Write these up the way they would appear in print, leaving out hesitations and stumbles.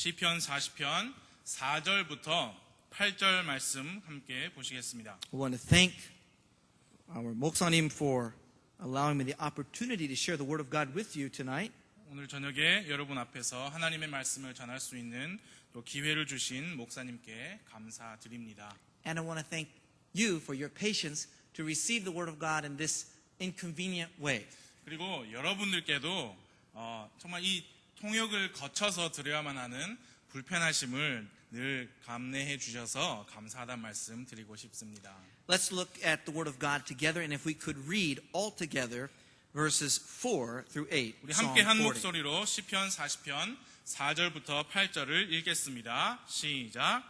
시편 40편 4절부터 8절 말씀 함께 보시겠습니다. I want to thank our 목사님 for allowing me the opportunity to share the Word of God with you tonight. 오늘 저녁에 여러분 앞에서 하나님의 말씀을 전할 수 있는 또 기회를 주신 목사님께 감사드립니다. And I want to thank you for your patience to receive the Word of God in this inconvenient way. 그리고 여러분들께도 정말 이 통역을 거쳐서 드려야만 하는 불편하심을 늘 감내해 주셔서 감사하다는 말씀 드리고 싶습니다. Let's look at the Word of God together, and if we could read all together verses 4 through 8. 우리 함께 한 목소리로 시편 40편 4절부터 8절을 읽겠습니다. 시작.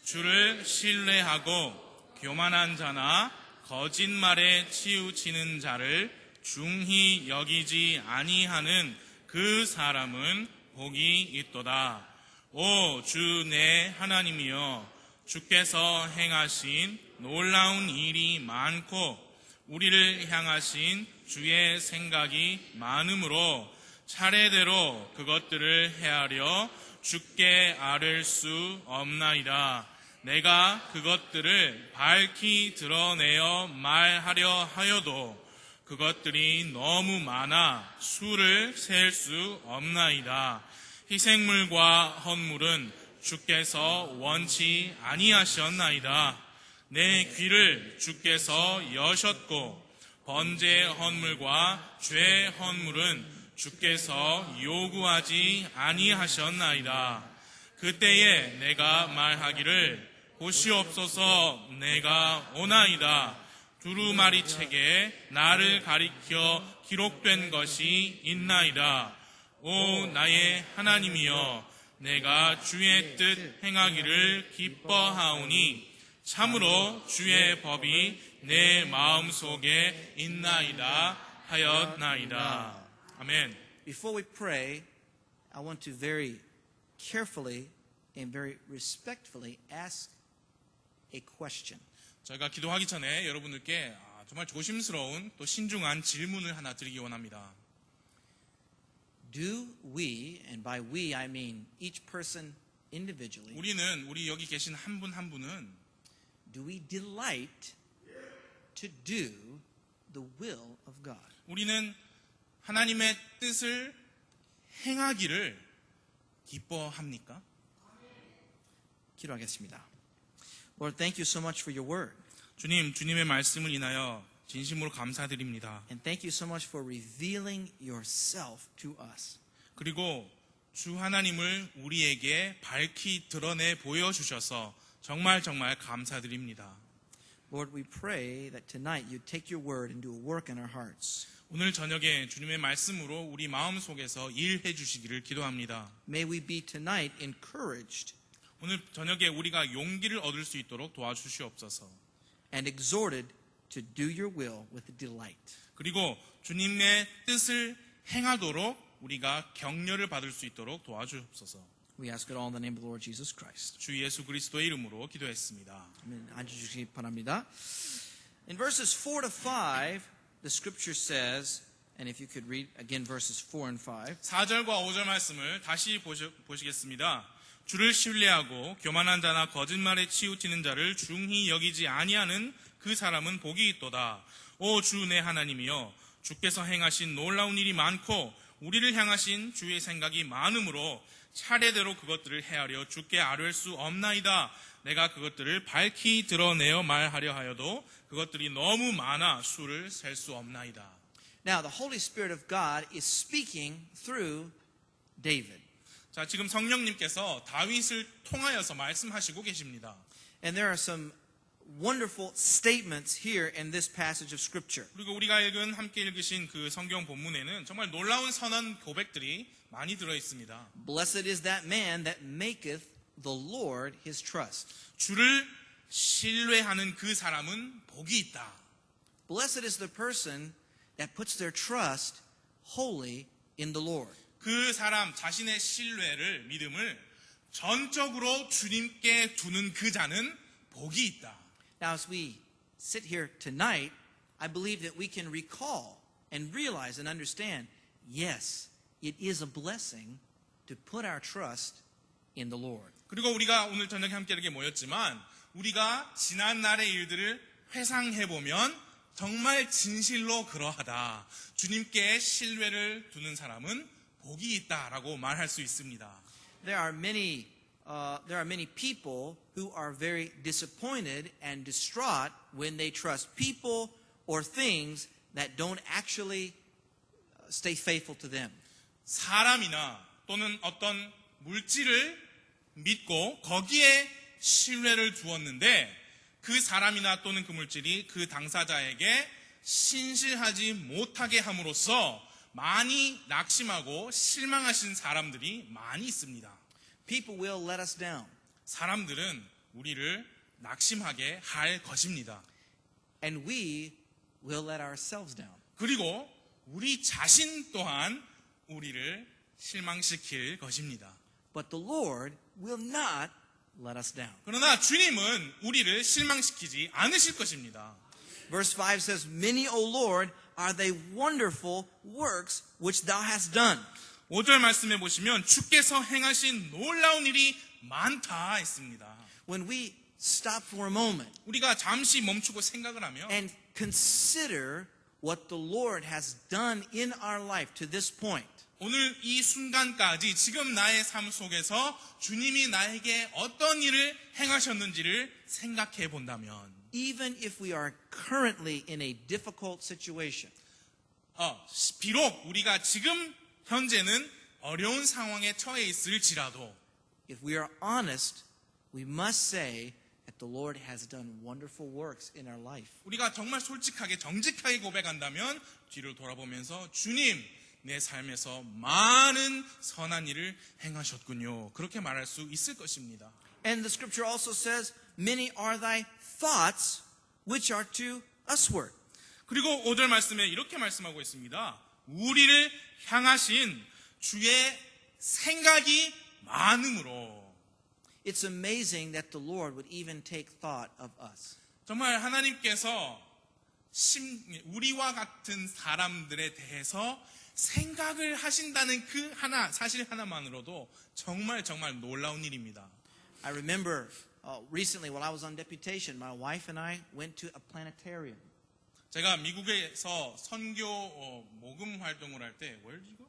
주를 신뢰하고 교만한 자나 거짓말에 치우치는 자를 중히 여기지 아니하는 그 사람은 복이 있도다. 오 주 내 하나님이여, 주께서 행하신 놀라운 일이 많고 우리를 향하신 주의 생각이 많으므로 차례대로 그것들을 헤아려 주께 아뢰 수 없나이다. 내가 그것들을 밝히 드러내어 말하려 하여도 그것들이 너무 많아 수를 셀 수 없나이다. 희생물과 헌물은 주께서 원치 아니하셨나이다. 내 귀를 주께서 여셨고 번제 헌물과 죄 헌물은 주께서 요구하지 아니하셨나이다. 그때에 내가 말하기를 보시옵소서, 내가 오나이다. 두루마리 책에 나를 가리켜 기록된 것이 있나이다. 오 나의 하나님이여, 내가 주의 뜻 행하기를 기뻐하오니 참으로 주의 법이 내 마음속에 있나이다 하였나이다. 아멘. Before we pray, I want to very carefully and very respectfully ask a question. 저희가 기도하기 전에 여러분들께 정말 조심스러운 또 신중한 질문을 하나 드리기 원합니다. Do we, and by we I mean each person individually, 우리 여기 계신 한 분 한 분은 do we delight to do the will of God? 우리는 하나님의 뜻을 행하기를 기뻐합니까? 기도하겠습니다. Lord, thank you so much for your word. 주님, 주님의 말씀을 인하여 진심으로 감사드립니다. And thank you so much for revealing yourself to us. 그리고 주 하나님을 우리에게 밝히 드러내 보여주셔서 정말 감사드립니다. Lord, we pray that tonight you take your word and do a work in our hearts. 오늘 저녁에 주님의 말씀으로 우리 마음 속에서 일해 주시기를 기도합니다. May we be tonight encouraged 오늘 저녁에 우리가 용기를 얻을 수 있도록 도와주시옵소서. and exhorted to do your will with delight. 그리고 주님의 뜻을 행하도록 우리가 격려를 받을 수 있도록 도와주옵소서. We ask it all in the name of the Lord Jesus Christ. 주 예수 그리스도의 이름으로 기도했습니다. 아멘. 앉아주시기 바랍니다. In verses 4 to 5, the scripture says, and if you could read again verses 4 and 5. 4절과 5절 말씀을 다시 보시겠습니다. 주를 신뢰하고 교만한 자나 거짓말에 치우치는 자를 중히 여기지 아니하는 그 사람은 복이 있도다. 오 주 내 하나님이여, 주께서 행하신 놀라운 일이 많고 우리를 향하신 주의 생각이 많으므로 차례대로 그것들을 헤아려 주께 아뢰 수 없나이다. 내가 그것들을 밝히 드러내어 말하려 하여도 그것들이 너무 많아 수를 셀 수 없나이다. Now the Holy Spirit of God is speaking through David. 자, 지금 성령님께서 다윗을 통하여서 말씀하시고 계십니다. And there are some wonderful statements here in this passage of Scripture. 그리고 우리가 함께 읽으신 그 성경 본문에는 정말 놀라운 선언 고백들이 많이 들어 있습니다. Blessed is that man that maketh the Lord his trust. 주를 신뢰하는 그 사람은 복이 있다. Blessed is the person that puts their trust wholly in the Lord. 그 사람 자신의 신뢰를, 믿음을 전적으로 주님께 두는 그 자는 복이 있다. Now, as we sit here tonight, I believe that we can recall and realize and understand, yes, it is a blessing to put our trust in the Lord. 그리고 우리가 오늘 저녁에 함께 이렇게 모였지만 우리가 지난 날의 일들을 회상해보면 정말 진실로 그러하다. 주님께 신뢰를 두는 사람은 복이 있다라고 말할 수 있습니다. There are many people who are very disappointed and distraught when they trust people or things that don't actually stay faithful to them. 사람이나 또는 어떤 물질을 믿고 거기에 신뢰를 두었는데 그 사람이나 또는 그 물질이 그 당사자에게 신실하지 못하게 함으로써 많이 낙심하고 실망하신 사람들이 많이 있습니다. People will let us down. 사람들은 우리를 낙심하게 할 것입니다. And we will let ourselves down. 그리고 우리 자신 또한 우리를 실망시킬 것입니다. But the Lord will not let us down. 그러나 주님은 우리를 실망시키지 않으실 것입니다. Verse 5 says, Many, O Lord, are they wonderful works which thou hast done. 5절 말씀해 보시면 주께서 행하신 놀라운 일이 많다 했습니다. When we stop for a moment 우리가 잠시 멈추고 생각을 하면 and consider what the Lord has done in our life to this point, 오늘 이 순간까지 지금 나의 삶 속에서 주님이 나에게 어떤 일을 행하셨는지를 생각해 본다면 even if we are currently in a difficult situation, 비록 우리가 지금 현재는 어려운 상황에 처해 있을지라도 if we are honest, we must say that the Lord has done wonderful works in our life. 우리가 정말 솔직하게 정직하게 고백한다면 뒤를 돌아보면서 주님 내 삶에서 많은 선한 일을 행하셨군요. 그렇게 말할 수 있을 것입니다. And the scripture also says, Many are thy thoughts which are to usward. 그리고 5절 말씀에 이렇게 말씀하고 있습니다. 우리를 향하신 주의 생각이 많음으로. It's amazing that the Lord would even take thought of us. 정말 하나님께서 우리와 같은 사람들에 대해서 생각을 하신다는 그 사실 하나만으로도 정말 놀라운 일입니다. I remember recently while I was on deputation, my wife and I went to a planetarium. 제가 미국에서 선교 모금 활동을 할 때 where did you go?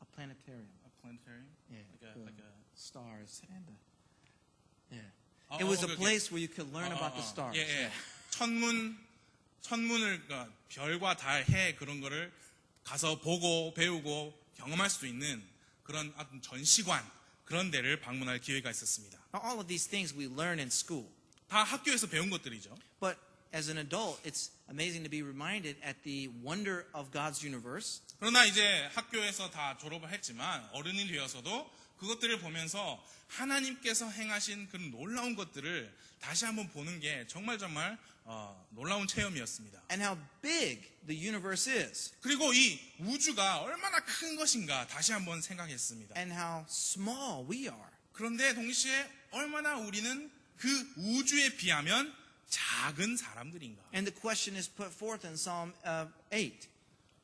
A planetarium. A planetarium? Yeah, Like a stars and it was a place where you could learn about the stars. 예. 천문을 별과 달, 해 그런 거를 가서 보고 배우고 경험할 수 있는 그런 어떤 전시관 그런 데를 방문할 기회가 있었습니다. Now, all of these things we learn in school. 다 학교에서 배운 것들이죠. But as an adult, it's amazing to be reminded at the wonder of God's universe. 그러나 이제 학교에서 다 졸업을 했지만 어른이 되어서도 그것들을 보면서 하나님께서 행하신 그런 놀라운 것들을 다시 한번 보는 게 정말 놀라운 체험이었습니다. And how big the universe is. 그리고 이 우주가 얼마나 큰 것인가 다시 한번 생각했습니다. And how small we are. 그런데 동시에 얼마나 우리는 그 우주에 비하면 작은 사람들인가. And the question is put forth in Psalm 8.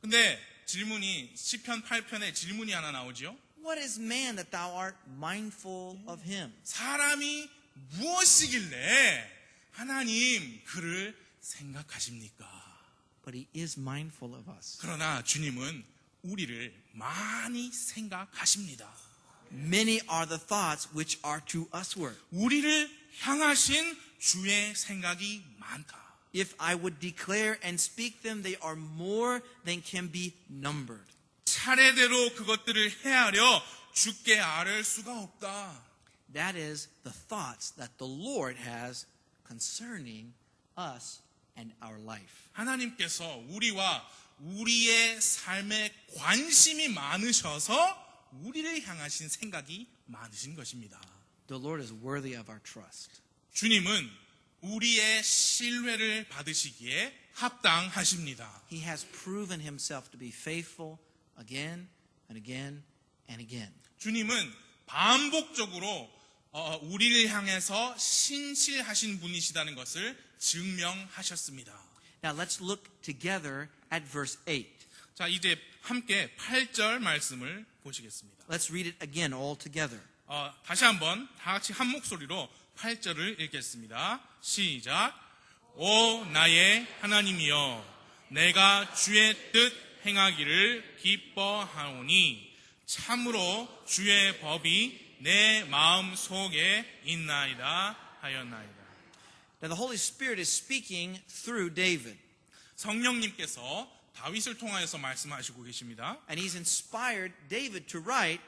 근데 질문이 시편 8편에 질문이 하나 나오죠. What is man that thou art mindful of him? 사람이 무엇이길래 하나님 그를 생각하십니까? But he is mindful of us. 그러나 주님은 우리를 많이 생각하십니다. Many are the thoughts which are to usward. 우리를 향하신 주의 생각이 많다. If I would declare and speak them, they are more than can be numbered. 차례대로 그것들을 헤아려 주께 아뢰을 수가 없다. That is the thoughts that the Lord has concerning us and our life. 하나님께서 우리와 우리의 삶에 관심이 많으셔서 우리를 향하신 생각이 많으신 것입니다. The Lord is worthy of our trust. 주님은 우리의 신뢰를 받으시기에 합당하십니다. He has proven himself to be faithful again and again and again. 주님은 반복적으로 우리를 향해서 신실하신 분이시다는 것을 증명하셨습니다. Now let's look together at verse 8. 자, 이제 함께 8절 말씀을 보시겠습니다. Let's read it again all together. 다시 한번 다 같이 한 목소리로 8절을 읽겠습니다. 시작. 오 나의 하나님이여 내가 주의 뜻 행하기를 기뻐하오니 참으로 주의 법이 내 마음 속에 있나이다 하였나이다. Now, the Holy Spirit is speaking through David, 성령님께서 다윗을 통하여서 말씀하시고 계십니다. and he's inspired David to write,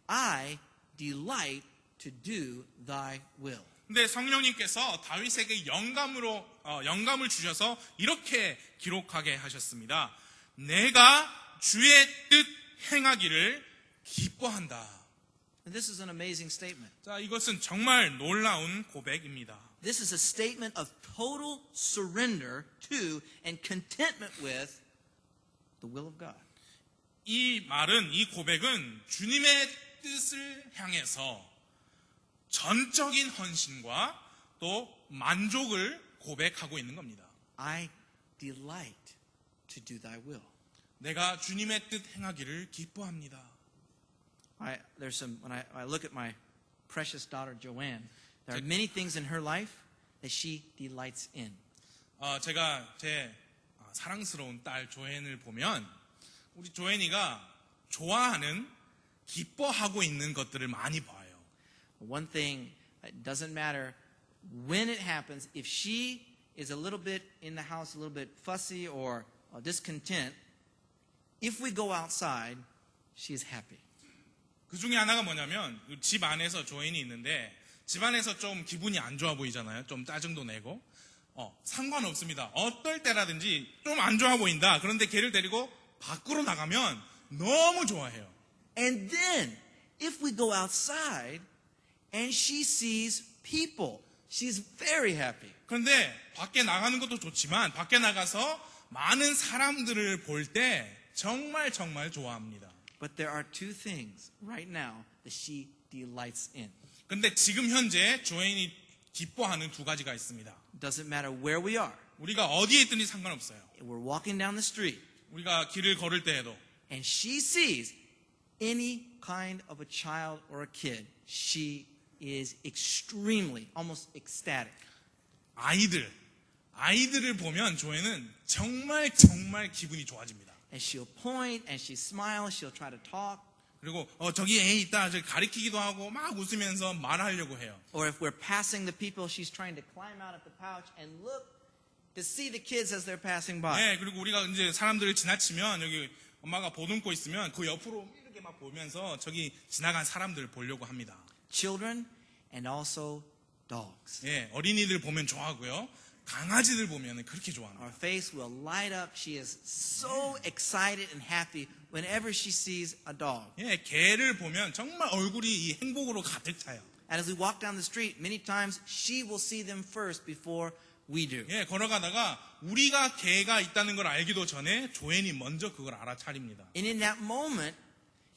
I delight to do thy will. 근데 성령님께서 다윗에게 영감을 주셔서 이렇게 기록하게 하셨습니다. 내가 주의 뜻 행하기를 기뻐한다. And this is an amazing statement. 자, 이것은 정말 놀라운 고백입니다. This is a statement of total surrender to and contentment with the will of God. 이 말은, 이 고백은 주님의 뜻을 향해서 전적인 헌신과 또 만족을 고백하고 있는 겁니다. I delight to do thy will. 내가 주님의 뜻 행하기를 기뻐합니다. When I look at my precious daughter Joanne, there are many things in her life that she delights in. 제가 제 사랑스러운 딸 조앤을 보면 우리 조앤이가 좋아하는, 기뻐하고 있는 것들을 많이 봐요. One thing, it doesn't matter when it happens, if she is a little bit in the house, a little bit fussy or discontent, if we go outside, she is happy. 그 중에 하나가 뭐냐면 집 안에서 조앤이 있는데 집 안에서 좀 기분이 안 좋아 보이잖아요. 좀 짜증도 내고. 상관없습니다. 어떨 때라든지 좀 안 좋아 보인다. 그런데 걔를 데리고 밖으로 나가면 너무 좋아해요. And then, if we go outside and she sees people, she's very happy. 그런데 밖에 나가는 것도 좋지만 밖에 나가서 많은 사람들을 볼 때 정말 좋아합니다. But there are two things right now that she delights in. 근데 지금 현재 조앤이 기뻐하는 두 가지가 있습니다. Doesn't matter where we are. 우리가 어디에 있든지 상관없어요. We're walking down the street 우리가 길을 걸을 때에도 and she sees any kind of a child or a kid, she is extremely, almost ecstatic. 아이들을 보면 조앤은 정말 기분이 좋아집니다. And she'll point and she smiles, she'll try to talk. 그리고 저기 애 있다, 저기 가리키기도 하고 막 웃으면서 말하려고 해요. Or if we're passing the people, she's trying to climb out of the pouch and look to see the kids as they're passing by. 네, 그리고 우리가 이제 사람들을 지나치면 여기 엄마가 보듬고 있으면 그 옆으로 이렇게 막 보면서 저기 지나간 사람들을 보려고 합니다. Children and also dogs. 예, 어린이들 보면 좋아하고요. 강아지들 보면 그렇게 좋아합니다. Our face will light up. She is so excited and happy whenever she sees a dog. 예, 개를 보면 정말 얼굴이 이 행복으로 가득 차요. And as we walk down the street, many times she will see them first before we do. 예, 걸어가다가 우리가 개가 있다는 걸 알기도 전에 조앤이 먼저 그걸 알아차립니다. And in that moment,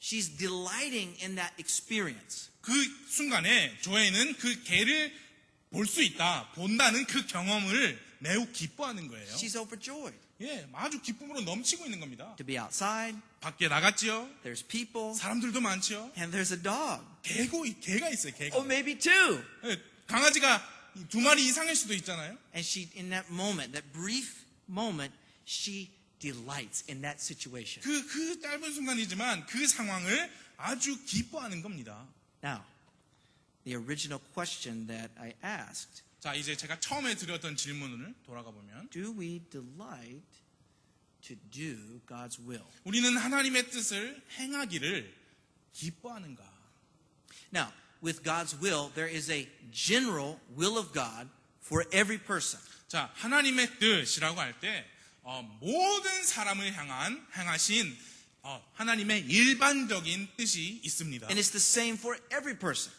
she's delighting in that experience. 그 순간에 조앤은 그 개를 볼 수 있다, 본다는 그 경험을 매우 기뻐하는 거예요. She's overjoyed 예, 아주 기쁨으로 넘치고 있는 겁니다. to be outside. 밖에 나갔지요. There's people 사람들도 많지요. and there's a dog. 개가 있어요. 개가. Or maybe two. 예, 강아지가 2마리 이상일 수도 있잖아요. And she, in that moment, that brief moment, she delights in that situation. 그 짧은 순간이지만 그 상황을 아주 기뻐하는 겁니다. Now, the original question that I asked, 자, 이제 제가 처음에 드렸던 질문을 돌아가 보면 do we delight to do God's will? 우리는 하나님의 뜻을 행하기를 기뻐하는가? Now, with God's will, there is a general will of God for every person. 자, 하나님의 뜻이라고 할 때 모든 사람을 향하신 하나님의 일반적인 뜻이 있습니다. And it's the same for every person.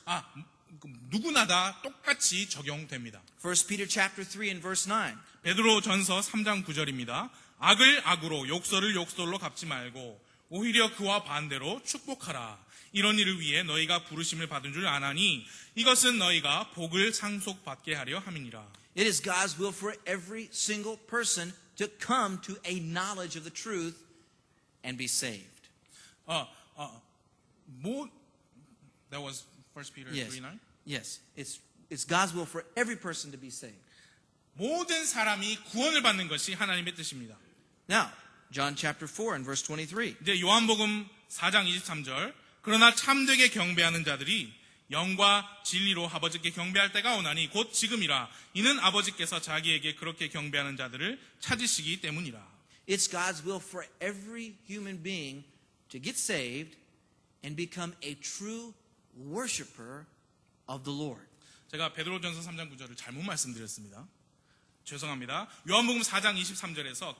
누구나 다 똑같이 적용됩니다. 1 Peter chapter 3 and verse 9. 베드로 전서 3장 9절입니다. 악을 악으로 욕설을 욕설로 갚지 말고 오히려 그와 반대로 축복하라. 이런 일을 위해 너희가 부르심을 받은 줄 아나니 이것은 너희가 복을 상속받게 하려 함이니라. It is God's will for every single person to come to a knowledge of the truth and be saved. That was 1 Peter Yes. 3:9. Yes. It's God's will for every person to be saved. 모든 사람이 구원을 받는 것이 하나님의 뜻입니다. Now, John chapter 4 and verse 23. 이제 요한복음 4장 23절. 그러나 참되게 경배하는 자들이 영과 진리로 아버지께 경배할 때가 오나니 곧 지금이라. 이는 아버지께서 자기에게 그렇게 경배하는 자들을 찾으시기 때문이라. It's God's will for every human being to get saved and become a true worshiper of the Lord. 제가 베드로전서 3장 9절을 잘못 말씀드렸습니다. 죄송합니다. 요한복음 4장 23절에서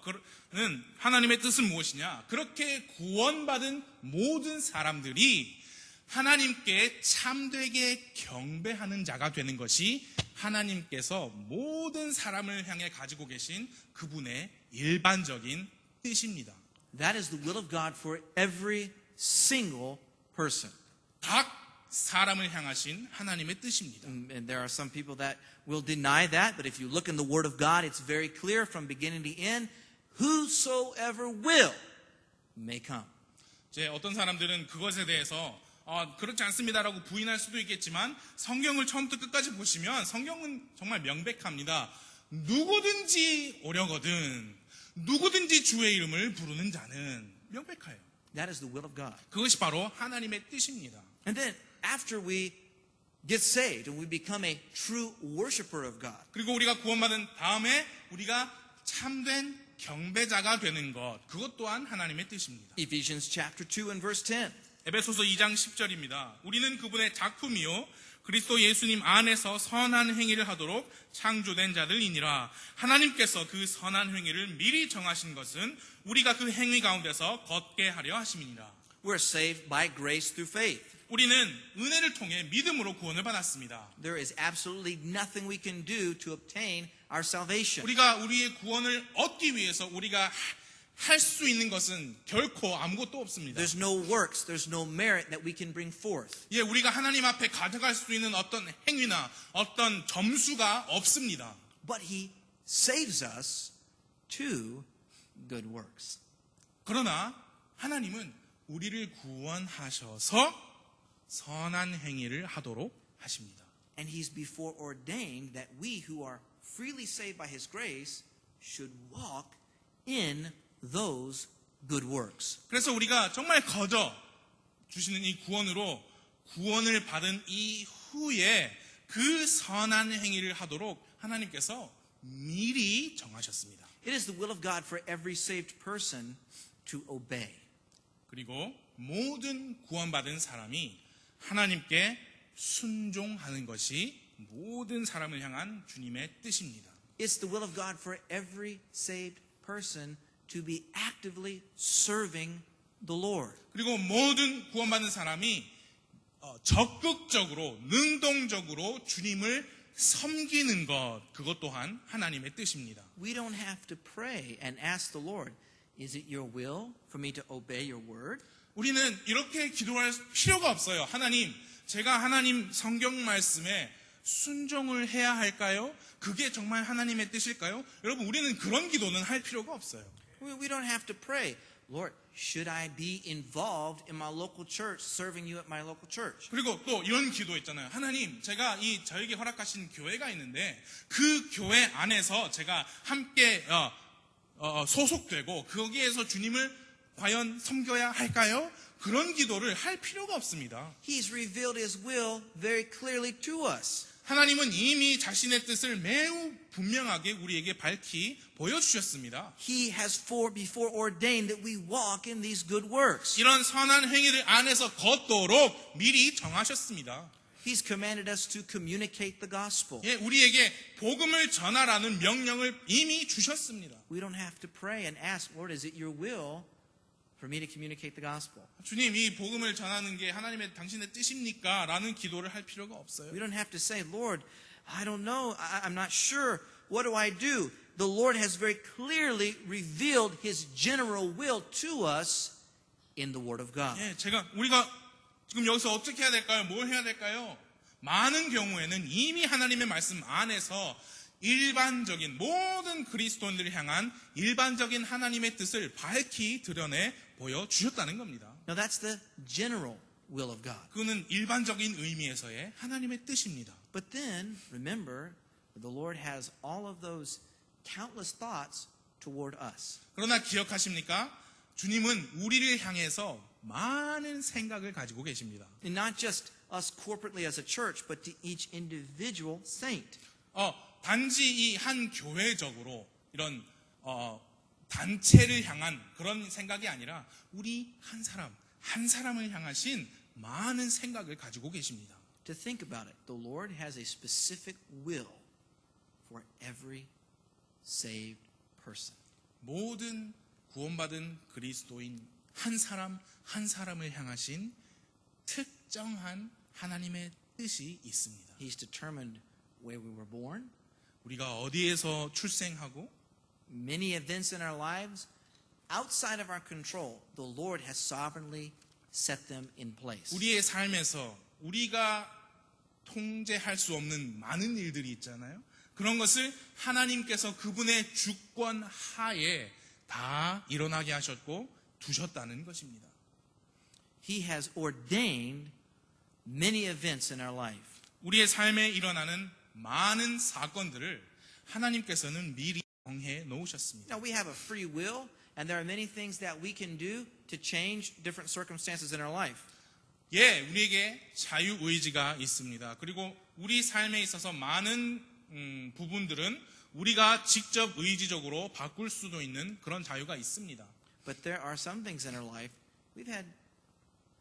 그는 하나님의 뜻은 무엇이냐? 그렇게 구원받은 모든 사람들이 하나님께 참되게 경배하는 자가 되는 것이 하나님께서 모든 사람을 향해 가지고 계신 그분의 일반적인 뜻입니다. That is the will of God for every single person. 각 사람을 향하신 하나님의 뜻입니다. And there are some people that will deny that, but if you look in the Word of God, it's very clear from beginning to end, whosoever will may come. 이제 어떤 사람들은 그것에 대해서 그렇지 않습니다라고 부인할 수도 있겠지만 성경을 처음부터 끝까지 보시면 성경은 정말 명백합니다. 누구든지 오려거든 누구든지 주의 이름을 부르는 자는 명백해요. That is the will of God. 그것이 바로 하나님의 뜻입니다. And then after we get saved and we become a true worshiper of God, 그리고 우리가 구원받은 다음에 우리가 참된 경배자가 되는 것, 그것 또한 하나님의 뜻입니다. Ephesians chapter 2 and verse 10. 에베소서 2장 10절입니다. 우리는 그분의 작품이요 그리스도 예수님 안에서 선한 행위를 하도록 창조된 자들이니라. 하나님께서 그 선한 행위를 미리 정하신 것은 우리가 그 행위 가운데서 걷게 하려 하심이니라. We're saved by grace through faith. 우리는 은혜를 통해 믿음으로 구원을 받았습니다. There is absolutely nothing we can do to obtain our salvation. 우리가 우리의 구원을 얻기 위해서 우리가 할 수 있는 것은 결코 아무것도 없습니다. There's no works, there's no merit that we can bring forth. 예, 우리가 하나님 앞에 가져갈 수 있는 어떤 행위나 어떤 점수가 없습니다. But He saves us to good works. 그러나 하나님은 우리를 구원하셔서 선한 행위를 하도록 하십니다. And He's before ordained that we who are freely saved by His grace should walk in those good works. 그래서 우리가 정말 거저 주시는 이 구원으로 구원을 받은 이후에 그 선한 행위를 하도록 하나님께서 미리 정하셨습니다. It is the will of God for every saved person to obey. 그리고 모든 구원받은 사람이 하나님께 순종하는 것이 모든 사람을 향한 주님의 뜻입니다. It's the will of God for every saved person to be actively serving the Lord. 그리고 모든 구원받은 사람이 적극적으로 능동적으로 주님을 섬기는 것, 그것 또한 하나님의 뜻입니다. We don't have to pray and ask the Lord, is it your will for me to obey your word? 우리는 이렇게 기도할 필요가 없어요. 하나님, 제가 하나님 성경 말씀에 순종을 해야 할까요? 그게 정말 하나님의 뜻일까요? 여러분, 우리는 그런 기도는 할 필요가 없어요. We don't have to pray, Lord, should I be involved in my local church, serving you at my local church? 그리고 또 이런 기도 있잖아요. 하나님, 제가 저에게 허락하신 교회가 있는데 그 교회 안에서 제가 함께 소속되고 거기에서 주님을 과연 섬겨야 할까요? 그런 기도를 할 필요가 없습니다. He's revealed His will very clearly to us. 하나님은 이미 자신의 뜻을 매우 분명하게 우리에게 밝히 보여주셨습니다. He has before ordained that we walk in these good works. 이런 선한 행위를 안에서 걷도록 미리 정하셨습니다. He's commanded us to communicate the gospel. 예, 우리에게 복음을 전하라는 명령을 이미 주셨습니다. We don't have to pray and ask, Lord, is it your will for me to communicate the gospel? 주님, 이 복음을 전하는 게 하나님의 당신의 뜻입니까? 라는 기도를 할 필요가 없어요. We don't have to say, Lord, I don't know, I'm not sure. What do I do? The Lord has very clearly revealed His general will to us in the Word of God. 예, 우리가 지금 여기서 어떻게 해야 될까요? 뭘 해야 될까요? 많은 경우에는 이미 하나님의 말씀 안에서 일반적인 모든 그리스도인들을 향한 일반적인 하나님의 뜻을 밝히 드러내 보여주셨다는 겁니다. Now that's the general will of God. 그는 일반적인 의미에서의 하나님의 뜻입니다. But then, remember, the Lord has all of those countless thoughts toward us. 그러나 기억하십니까? 주님은 우리를 향해서 많은 생각을 가지고 계십니다. And not just us corporately as a church, but to each individual saint. 단지 이 한 교회적으로 이런 단체를 향한 그런 생각이 아니라 우리 한 사람을 향하신 많은 생각을 가지고 계십니다. To think about it, the Lord has a specific will for every saved person. 모든 구원받은 그리스도인 한 사람을 향하신 특정한 하나님의 뜻이 있습니다. He's determined where we were born. 우리가 어디에서 출생하고 Many events in our lives outside of our control, the Lord has sovereignly set them in place. 우리의 삶에서 우리가 통제할 수 없는 많은 일들이 있잖아요. 그런 것을 하나님께서 그분의 주권 하에 다 일어나게 하셨고 두셨다는 것입니다. He has ordained many events in our life. 우리의 삶에 일어나는 많은 사건들을 하나님께서는 미리 정해 놓으셨습니다. Now we have a free will, and there are many things that we can do to change different circumstances in our life. 예, 우리에게 자유의지가 있습니다. 그리고 우리 삶에 있어서 많은 부분들은 우리가 직접 의지적으로 바꿀 수도 있는 그런 자유가 있습니다. But there are some things in our life we've had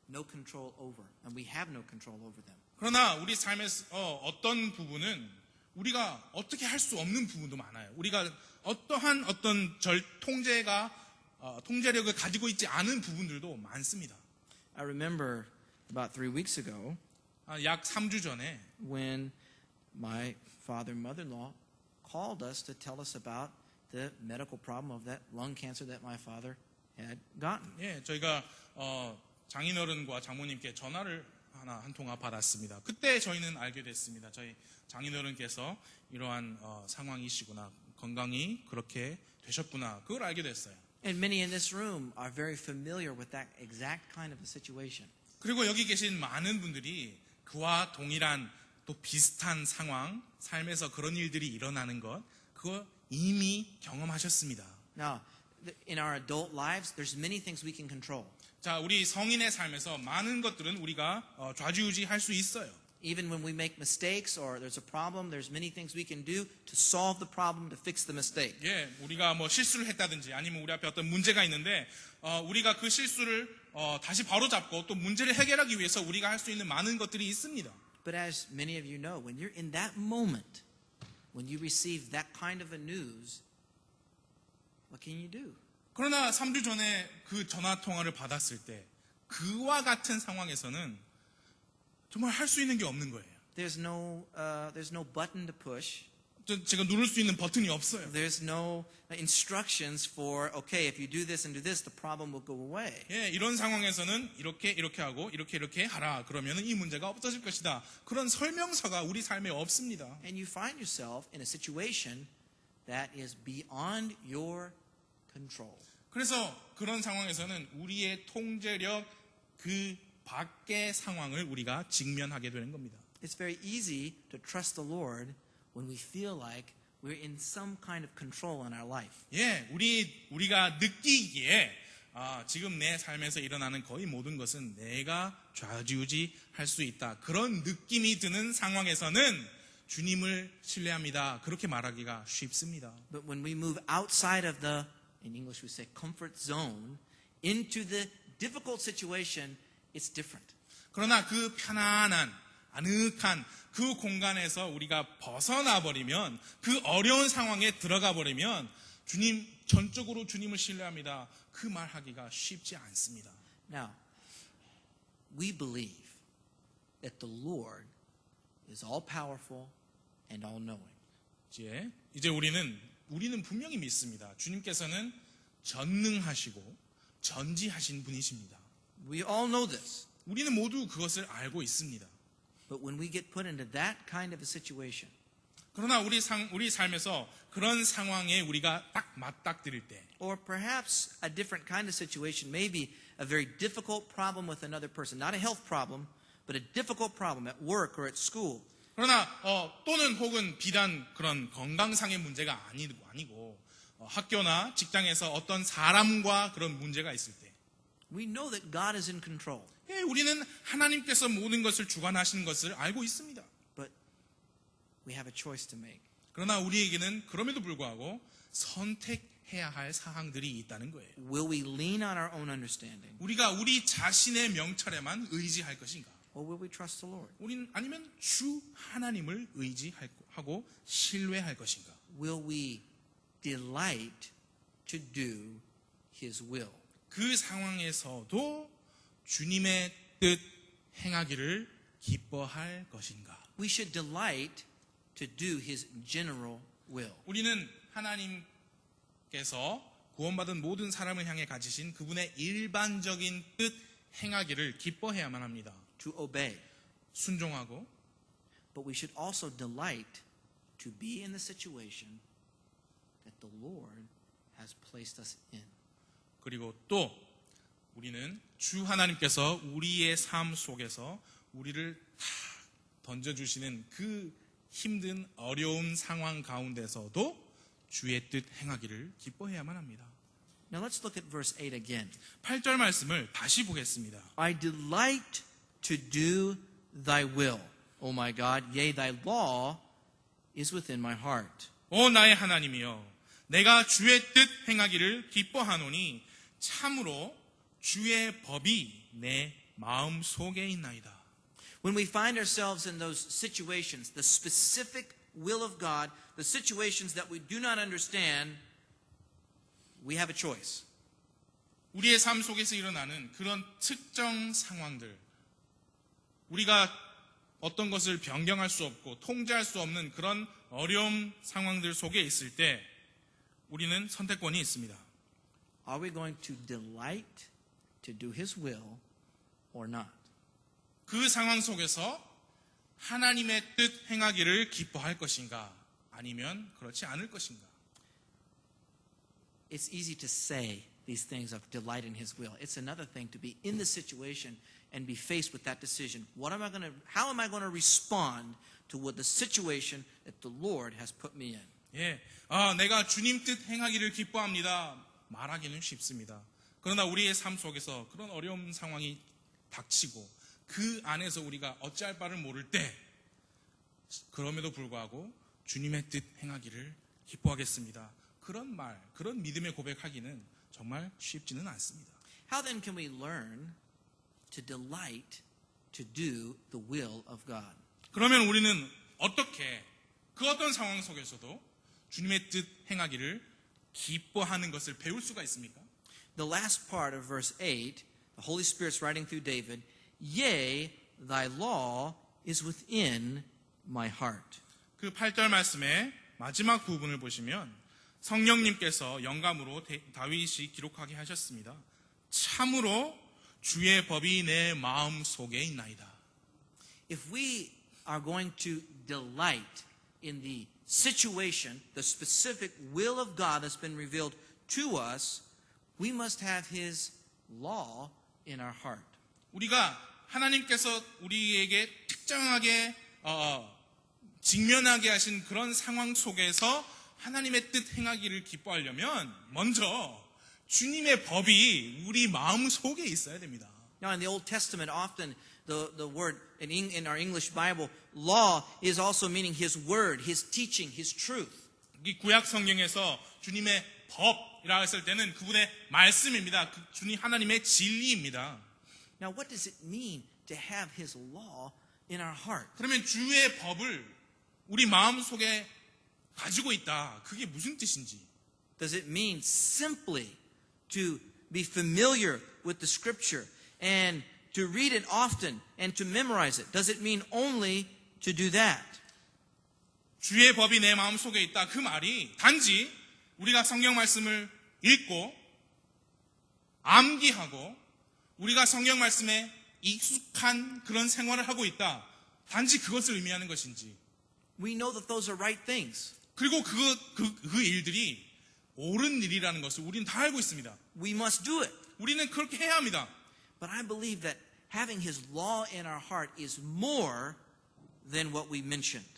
no control over, and we have no control over them. 그러나 우리 삶에서 어떤 부분은 우리가 어떻게 할 수 없는 부분도 많아요. 우리가 어떠한 통제력을 가지고 있지 않은 부분들도 많습니다. I remember about 3 weeks ago 약 3주 전에 when my father and mother-in-law called us to tell us about the medical problem of that lung cancer that my father had gotten. 예, 저희가 장인어른과 장모님께 전화를 한 통화 받았습니다. 그때 저희는 알게 됐습니다. 저희 장인어른께서 이러한 상황이시구나, 건강이 그렇게 되셨구나, 그걸 알게 됐어요. And many in this room are very familiar with that exact kind of a situation. 그리고 여기 계신 많은 분들이 그와 동일한 또 비슷한 상황, 삶에서 그런 일들이 일어나는 것, 그거 이미 경험하셨습니다. Now, in our adult lives, there's many things we can control. 자, 우리 성인의 삶에서 많은 것들은 우리가 좌지우지할 수 있어요. Even when we make mistakes or there's a problem, there's many things we can do to solve the problem, to fix the mistake. 예, 우리가 뭐 실수를 했다든지 아니면 우리 앞에 어떤 문제가 있는데 우리가 그 실수를 다시 바로잡고 또 문제를 해결하기 위해서 우리가 할 수 있는 많은 것들이 있습니다. But as many of you know, when you're in that moment, when you receive that kind of a news, what can you do? 그러나 3주 전에 그 전화 통화를 받았을 때 그와 같은 상황에서는 정말 할 수 있는 게 없는 거예요. There's no button to push. 제가 누를 수 있는 버튼이 없어요. There's no instructions for, okay, if you do this and do this, the problem will go away. 예, 이런 상황에서는 이렇게 하고 이렇게 하라. 그러면 이 문제가 없어질 것이다. 그런 설명서가 우리 삶에 없습니다. And you find yourself in a situation that is beyond your control. 그래서 그런 상황에서는 우리의 통제력 그 밖의 상황을 우리가 직면하게 되는 겁니다. It's very easy to trust the Lord when we feel like we're in some kind of control in our life. 예, 우리가 느끼기에 지금 내 삶에서 일어나는 거의 모든 것은 내가 좌지우지할 수 있다. 그런 느낌이 드는 상황에서는 주님을 신뢰합니다. 그렇게 말하기가 쉽습니다. But when we move outside of the, in English we say comfort zone, into the difficult situation, it's different. 그러나 그 편안한, 아늑한 그 공간에서 우리가 벗어나 버리면, 그 어려운 상황에 들어가 버리면 전적으로 주님을 신뢰합니다. 그 말하기가 쉽지 않습니다. Now, we believe that the Lord is all powerful and all knowing. 이제 우리는 분명히 믿습니다. 주님께서는 전능하시고 전지하신 분이십니다. We all know this. 우리는 모두 그것을 알고 있습니다. But when we get put into that kind of a situation, 그러나 우리 삶에서 그런 상황에 우리가 딱 맞닥뜨릴 때, or perhaps a different kind of situation, maybe a very difficult problem with another person, not a health problem, but a difficult problem at work or at school. 그러나 또는 혹은 비단 그런 건강상의 문제가 아니고 학교나 직장에서 어떤 사람과 그런 문제가 있을 때, We know that God is in control, 예, 우리는 하나님께서 모든 것을 주관하시는 것을 알고 있습니다. but we have a choice to make. 그러나 우리에게는 그럼에도 불구하고 선택해야 할 사항들이 있다는 거예요. Will we lean on our own understanding, 우리가 우리 자신의 명철에만 의지할 것인가? or will we trust the Lord? 우리는 아니면 주 하나님을 의지하고 신뢰할 것인가? Will we delight to do His will? 그 상황에서도 주님의 뜻 행하기를 기뻐할 것인가? We should delight to do His general will. 우리는 하나님께서 구원받은 모든 사람을 향해 가지신 그분의 일반적인 뜻 행하기를 기뻐해야만 합니다. To obey. 순종하고, But we should also delight to be in the situation that the Lord has placed us in. 그리고 또 우리는 주 하나님께서 우리의 삶 속에서 우리를 다 던져주시는 그 힘든 어려운 상황 가운데서도 주의 뜻 행하기를 기뻐해야만 합니다. Now let's look at verse 8 again. 8절 말씀을 다시 보겠습니다. I delight to do thy will, O my God. Yea, thy law is within my heart. 오 나의 하나님이여, 내가 주의 뜻 행하기를 기뻐하노니 참으로 주의 법이 내 마음 속에 있나이다. When we find ourselves in those situations, the specific will of God, the situations that we do not understand, we have a choice. 우리의 삶 속에서 일어나는 그런 특정 상황들, 우리가 어떤 것을 변경할 수 없고 통제할 수 없는 그런 어려운 상황들 속에 있을 때 우리는 선택권이 있습니다. Are we going to delight to do His will or not? 그 상황 속에서 하나님의 뜻 행하기를 기뻐할 것인가, 아니면 그렇지 않을 것인가? It's easy to say these things of delight in His will. It's another thing to be in the situation and be faced with that decision. How am I going to respond to what the situation that the Lord has put me in? 예, 내가 주님 뜻 행하기를 기뻐합니다. 말하기는 쉽습니다. 그러나 우리의 삶 속에서 그런 어려운 상황이 닥치고 그 안에서 우리가 어찌할 바를 모를 때, 그럼에도 불구하고 주님의 뜻 행하기를 기뻐하겠습니다. 그런 말, 그런 믿음의 고백하기는 정말 쉽지는 않습니다. How then can we learn to delight to do the will of God? 그러면 우리는 어떻게 그 어떤 상황 속에서도 주님의 뜻 행하기를 기뻐하는 것을 배울 수가 있습니까? The last part of verse 8, the Holy Spirit's writing through David, Yea, thy law is within my heart. 그 8절 말씀의 마지막 부분을 보시면 성령님께서 영감으로 다윗이 기록하게 하셨습니다. 참으로 주의 법이 내 마음 속에 있나이다. If we are going to delight in the situation, the specific will of God that's been revealed to us, we must have His law in our heart. 우리가 하나님께서 우리에게 특정하게 직면하게 하신 그런 상황 속에서 하나님의 뜻 행하기를 기뻐하려면 먼저 주님의 법이 우리 마음 속에 있어야 됩니다. Now in the Old Testament, often the word in our English Bible, law is also meaning His word, His teaching, His truth. 이 구약 성경에서 주님의 법이라고 했을 때는 그분의 말씀입니다. 주님 하나님의 진리입니다. Now what does it mean to have His law in our heart? 그러면 주의 법을 우리 마음 속에 가지고 있다. 그게 무슨 뜻인지? Does it mean simply to be familiar with the Scripture and to read it often and to memorize it? Does it mean only to do that? 주의 법이 내 마음 속에 있다. 그 말이 단지 우리가 성경 말씀을 읽고 암기하고 우리가 성경 말씀에 익숙한 그런 생활을 하고 있다. 단지 그것을 의미하는 것인지, We know that those are right things. 그리고 그 일들이 옳은 일이라는 것을 우리는 다 알고 있습니다. We must do it. 우리는 그렇게 해야 합니다. But I believe that having His law in our heart is more than what we mentioned.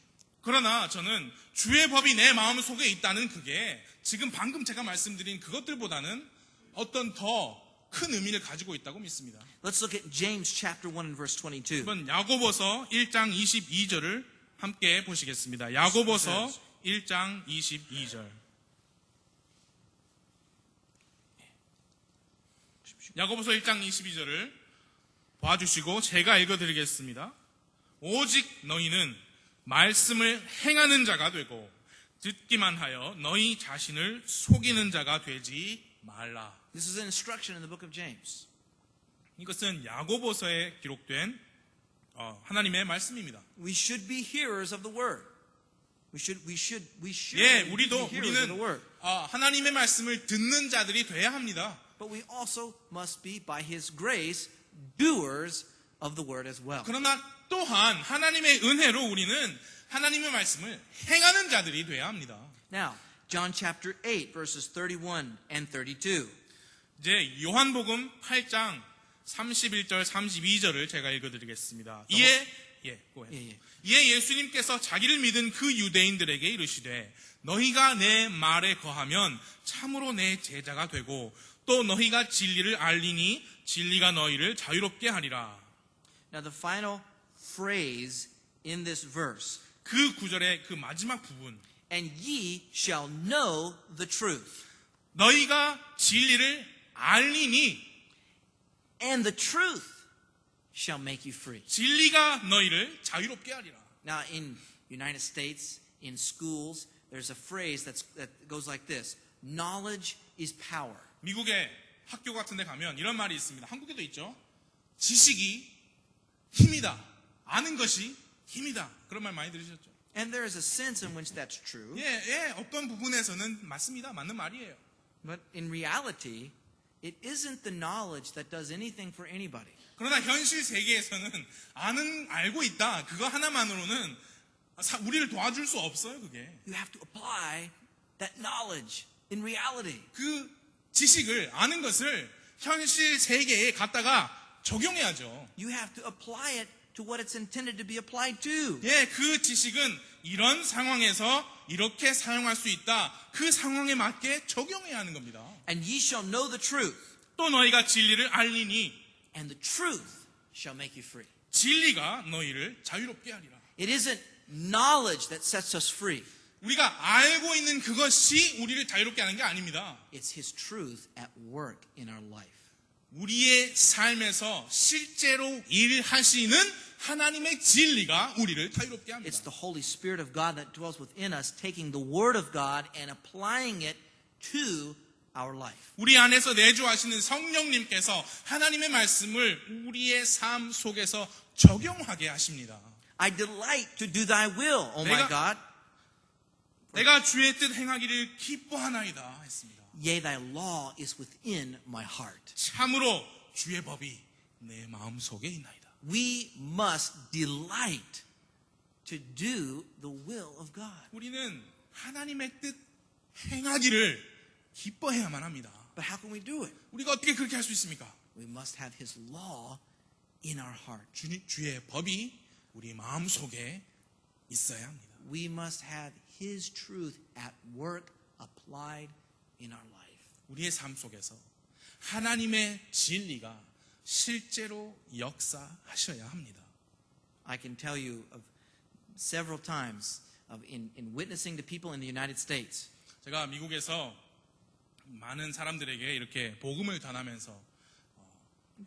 그러나 저는 주의 법이 내 마음 속에 있다는 그게 지금 방금 제가 말씀드린 그것들보다는 어떤 더 큰 의미를 가지고 있다고 믿습니다. Let's look at James chapter 1 and verse 22. 한번 야고보서 1장 22절을 함께 보시겠습니다. 야고보서 1장 22절. 야고보서 1장 22절을 봐주시고 제가 읽어드리겠습니다. 오직 너희는 말씀을 행하는 자가 되고 듣기만 하여 너희 자신을 속이는 자가 되지 말라. This is an instruction in the book of James. 이것은 야고보서에 기록된 하나님의 말씀입니다. We should be hearers of the word. We should 예, be 우리도 hearers of the 우리는 word. 하나님의 말씀을 듣는 자들이 돼야 합니다. But we also must be, by His grace, doers of the word as well. 그러나 또한 하나님의 은혜로 우리는 하나님의 말씀을 행하는 자들이 돼야 합니다. Now, John chapter 8, verses 31 and 32. 이제 요한복음 8장 31절 32절을 제가 읽어드리겠습니다. 이에 예수님께서 자기를 믿은 그 유대인들에게 이르시되 너희가 내 말에 거하면 참으로 내 제자가 되고 또 너희가 진리를 알리니 진리가 너희를 자유롭게 하리라. Now, the final phrase in this verse, 그 구절의 그 마지막 부분, and ye shall know the truth, 너희가 진리를 알리니 and the truth shall make you free. 진리가 너희를 자유롭게 하리라. Now, in United States, in schools, there's a phrase that goes like this: knowledge is power. 미국의 학교 같은 데 가면 이런 말이 있습니다. 한국에도 있죠. 지식이 힘이다. 아는 것이 힘이다. 그런 말 많이 들으셨죠? And there is a sense in which that's true. 예, 어떤 부분에서는 맞습니다. 맞는 말이에요. But in reality, it isn't the knowledge that does anything for anybody. 그러나 현실 세계에서는 알고 있다. 그거 하나만으로는 우리를 도와줄 수 없어요, 그게. You have to apply that knowledge in reality. 그 지식을 아는 것을 현실 세계에 갖다가 적용해야죠. You have to apply it to what it's intended to be applied to. 예, 그 지식은 이런 상황에서 이렇게 사용할 수 있다. 그 상황에 맞게 적용해야 하는 겁니다. And ye shall know the truth, 또 너희가 진리를 알리니 and the truth shall make you free. 진리가 너희를 자유롭게 하리라. It isn't knowledge that sets us free. 우리가 알고 있는 그것이 우리를 자유롭게 하는 게 아닙니다. It's His truth at work in our life. 우리의 삶에서 실제로 일하시는 하나님의 진리가 우리를 자유롭게 합니다. It's the Holy Spirit of God that dwells within us, taking the Word of God and applying it to our life. 우리 안에서 내주하시는 성령님께서 하나님의 말씀을 우리의 삶 속에서 적용하게 하십니다. I delight to do Thy will, O my God. 내가 주의 뜻 행하기를 기뻐하나이다 했습니다. Yea, Thy law is within my heart. 참으로 주의 법이 내 마음 속에 있나이다. We must delight to do the will of God. 우리는 하나님의 뜻 행하기를 기뻐해야만 합니다. But how can we do it? 우리가 어떻게 그렇게 할 수 있습니까? We must have His law in our heart. 주의 법이 우리 마음 속에 있어야 합니다. We must have His truth at work applied in our life. 우리의 삶 속에서 하나님의 진리가 실제로 역사하셔야 합니다. I can tell you of several times in witnessing to people in the United States. 제가 미국에서 많은 사람들에게 이렇게 복음을 전하면서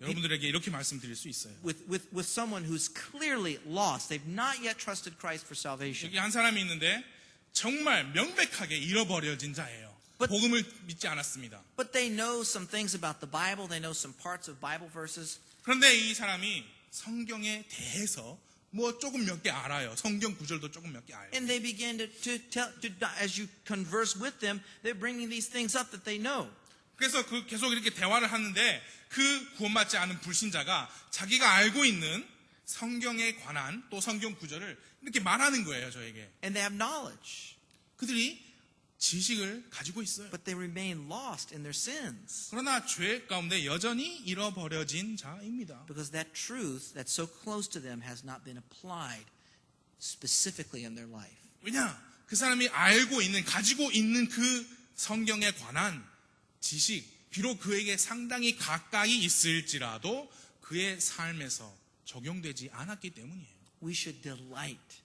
여러분들에게 이렇게 말씀드릴 수 있어요. With someone who's clearly lost. They've not yet trusted Christ for salvation. 여기 한 사람이 있는데 정말 명백하게 잃어버려진 자예요. 복음을 믿지 않았습니다. But they know some things about the Bible. They know some parts of Bible verses. 그런데 이 사람이 성경에 대해서 뭐 조금 몇 개 알아요. 성경 구절도 조금 몇 개 알아요. And they begin to tell, as you converse with them, they're bringing these things up that they know. 그래서 계속 이렇게 대화를 하는데 그 구원받지 않은 불신자가 자기가 알고 있는 성경에 관한 또 성경 구절을 이렇게 말하는 거예요, 저에게. And they have knowledge, 그들이 지식을 가지고 있어요. but they remain lost in their sins. 그러나 죄 가운데 여전히 잃어버려진 자입니다. Because that truth that's so close to them has not been applied specifically in their life. 왜냐? 그 사람이 알고 있는, 가지고 있는 그 성경에 관한 지식, 비록 그에게 상당히 가까이 있을지라도 그의 삶에서 적용되지 않았기 때문이에요. We should delight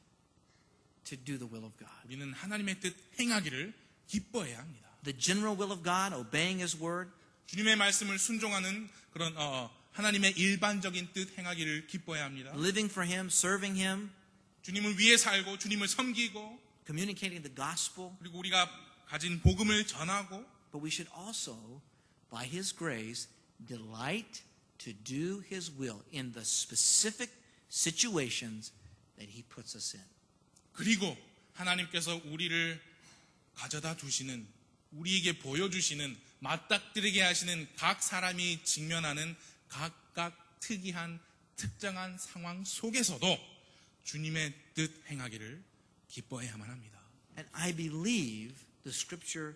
to do the will of God. 우리는 하나님의 뜻 행하기를 기뻐해야 합니다. The general will of God, obeying His word, 주님의 말씀을 순종하는 그런 하나님의 일반적인 뜻 행하기를 기뻐해야 합니다. living for Him, serving Him, 주님을 위해 살고 주님을 섬기고 communicating the gospel. 그리고 우리가 가진 복음을 전하고 But we should also, by His grace, delight to do His will in the specific situations that He puts us in. 그리고 하나님께서 우리를 가져다 두시는 우리에게 보여주시는 맞닥뜨리게 하시는 각 사람이 직면하는 각각 특이한 특정한 상황 속에서도 주님의 뜻 행하기를 기뻐해야만 합니다. And I believe the scripture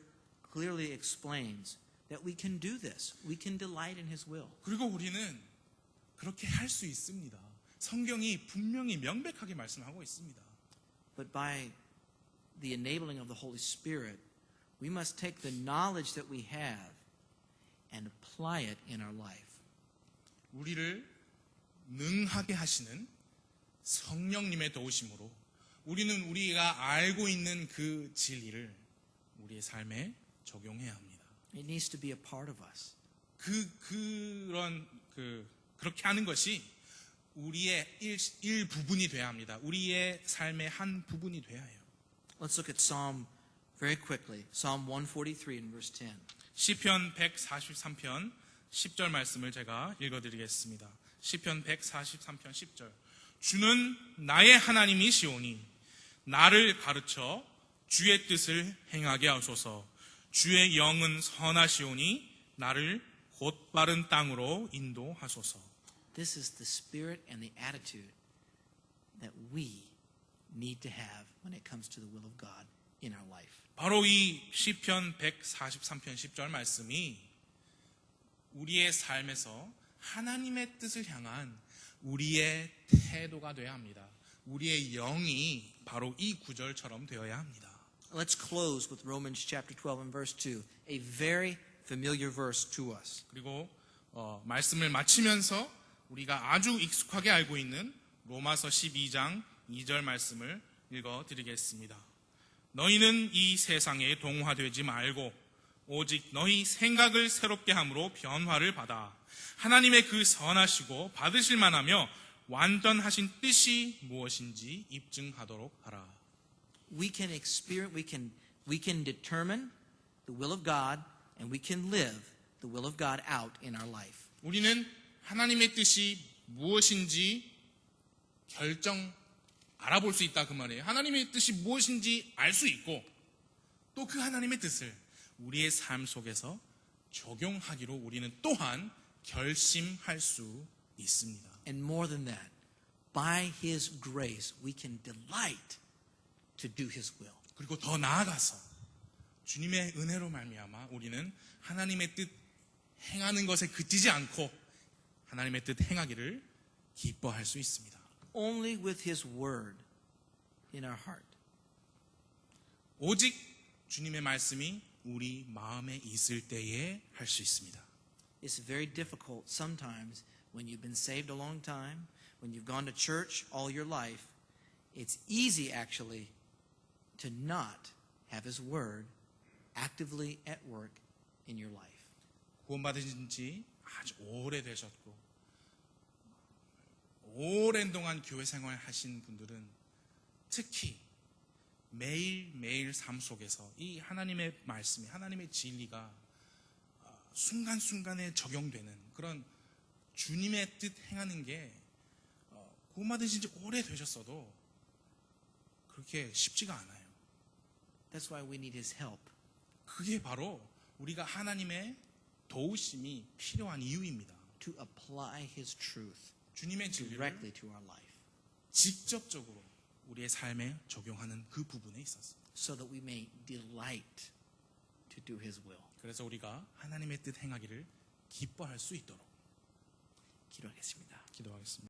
clearly explains that we can do this. We can delight in His will. 그리고 우리는 그렇게 할 수 있습니다. 성경이 분명히 명백하게 말씀하고 있습니다. But by the enabling of the Holy Spirit, we must take the knowledge that we have and apply it in our life. 우리를 능하게 하시는 성령님의 도우심으로 우리는 우리가 알고 있는 그 진리를 우리의 삶에 적용해야 합니다. It needs to be a part of us. 그렇게 하는 것이 우리의 일부분이 돼야 합니다. 우리의 삶의 한 부분이 돼야 해요. Let's look at Psalm very quickly. Psalm 143 and verse 10. 시편 143편 10절 말씀을 제가 읽어드리겠습니다. 시편 143편 10절. 주는 나의 하나님이시오니 나를 가르쳐 주의 뜻을 행하게 하소서. 주의 영은 선하시오니 나를 곧 바른 땅으로 인도하소서. This is the spirit and the attitude that we need to have when it comes to the will of God in our life. 바로 이 시편 143편 10절 말씀이 우리의 삶에서 하나님의 뜻을 향한 우리의 태도가 되어야 합니다. 우리의 영이 바로 이 구절처럼 되어야 합니다. Let's close with Romans chapter 12 and verse 2, a very familiar verse to us. 그리고 말씀을 마치면서 우리가 아주 익숙하게 알고 있는 로마서 12장 2절 말씀을 읽어드리겠습니다. 너희는 이 세상에 동화되지 말고 오직 너희 생각을 새롭게 함으로 변화를 받아 하나님의 그 선하시고 받으실 만하며 완전하신 뜻이 무엇인지 입증하도록 하라. We can experience, we can determine the will of God and we can live the will of God out in our life. 우리는 하나님의 뜻이 무엇인지 알아볼 수 있다 그 말이에요. 하나님의 뜻이 무엇인지 알 수 있고 또 그 하나님의 뜻을 우리의 삶 속에서 적용하기로 우리는 또한 결심할 수 있습니다. And more than that, by His grace, we can delight to do His will. 그리고 더 나아가서 주님의 은혜로 말미암아 우리는 하나님의 뜻 행하는 것에 그치지 않고 하나님의 뜻 행하기를 기뻐할 수 있습니다. Only with His word in our heart. 오직 주님의 말씀이 우리 마음에 있을 때에 할 수 있습니다. It's very difficult sometimes when you've been saved a long time, when you've gone to church all your life. It's easy actually to not have His word actively at work in your life. 구원받으신 지 아주 오래되셨고 오랜 동안 교회 생활 하신 분들은 특히 매일매일 삶 속에서 이 하나님의 말씀이 하나님의 진리가 순간순간에 적용되는 그런 주님의 뜻 행하는 게 구원받으신 지 오래되셨어도 그렇게 쉽지가 않아요. That's why we need His help. 그게 바로 우리가 하나님의 도우심이 필요한 이유입니다. To apply His truth. 주님의 진리를 directly to our life 직접적으로 우리의 삶에 적용하는 그 부분에 있어서 so that we may delight to do His will. 그래서 우리가 하나님의 뜻 행하기를 기뻐할 수 있도록 기도하겠습니다. 기도하겠습니다.